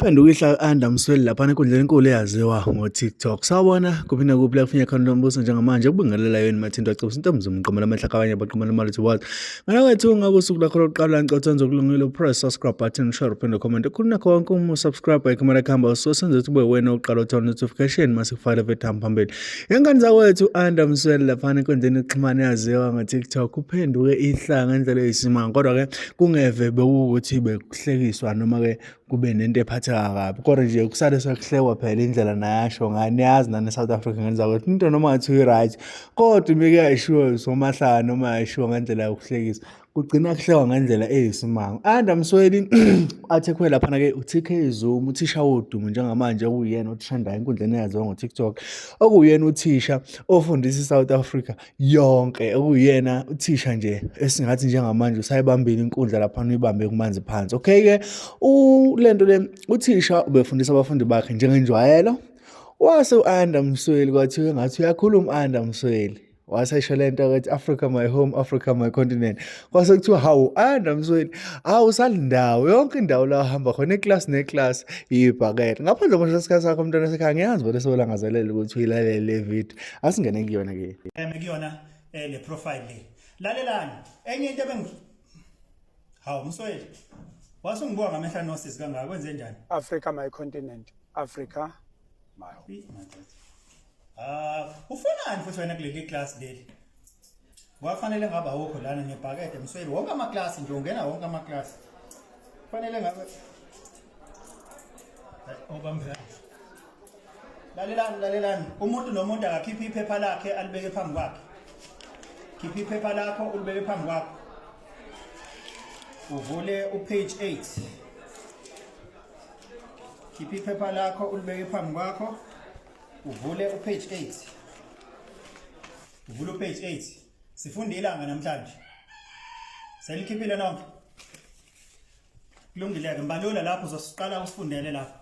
uPhenduke Ayanda Msweli lapha enkundleni enkulu eyaziwa ngo-TikTok. Sawubona kuphinda kuphi la kufinya khona nombuso njengamanje ukubingelela yini mathinto acebisa into mzumqomela amehla kabanye abaqomela imali to what. Ngala wethu ngabe usuku lakho lokuqala ngicothanza ukulungile press subscribe button share uphinde comment khulina konke subscribe ikhomela khamba so senze ukuthi ube wena oqala uthola notification mase kufaka vethu phambili. Yengane zakwethu Ayanda Msweli lapha enkundleni exhumana eyaziwa ngo-TikTok uphenduke ihlanga ngendlela eyisimanga kodwa ke kungeve bekuthi bekuhlekiswa noma ke kube nento ephatheka kabi kodwa nje kusale sokuhlekwa phela indlela nayasho ngani yazi nane South Africa ngenza ukuthi into noma ngathi right kodwa mike yayishiwo somahlala noma yayishiwo ngendlela yokuhlekisa kugcina kuhlekwa ngendlela eyisimanga. Ayanda Msweli athe khwela lapha ke uTK Zuma uthisha wodumo njengamanje okuyena otrendayo enkundleni eyaziwa ngo-TikTok okuyena uthisha ofundisa iSouth Africa yonke okuyena uthisha nje esingathi njengamanje usayibambile inkundla lapha uyibambe kumanzi phansi. Okay ke lento le uthisha ubefundisa abafundi bakhe njengenjwayelo wase uAyanda Msweli kwathi engathi uyakhuluma uAyanda Msweli wasesho lento ukuthi Africa my home, Africa my continent. Kwase kuthiwa hawu Ayanda Msweli awusalindawo yonke indawo la hamba khona eclass neclass ibhakede ngaphandle kwesho sikhathi sakho umntwana sekhaya ngiyazi bona solangazelela ukuthi uyilalele le video asingene kuyona ke kuyona le profile le lalelani enye into hawu Msweli wasungibuka ngamehla nosis kangaka kwenze njani Africa my continent, Africa my home. Ufunani futhi wena kuleli class leli? Wafanele ngaba awukho lana ngebhakede Msweli wonke ama class nje ungena wonke ama class. Kufanele ngabe obambela. Lalelani umuntu nomuntu akakhipha iphepha lakhe alibeke phambi kwakhe. Khipha iphepha lakho ulibeke phambi kwakho. Uvule upage 8. Khipha iphepha lakho ulibeke phambi kwakho. Uvule upage 8. Uvule upage 8. Sifunde ilanga namhlanje. Selikhiphile nonke. Kulungile ke mbalula lapho uzosiqala usifundele lapha.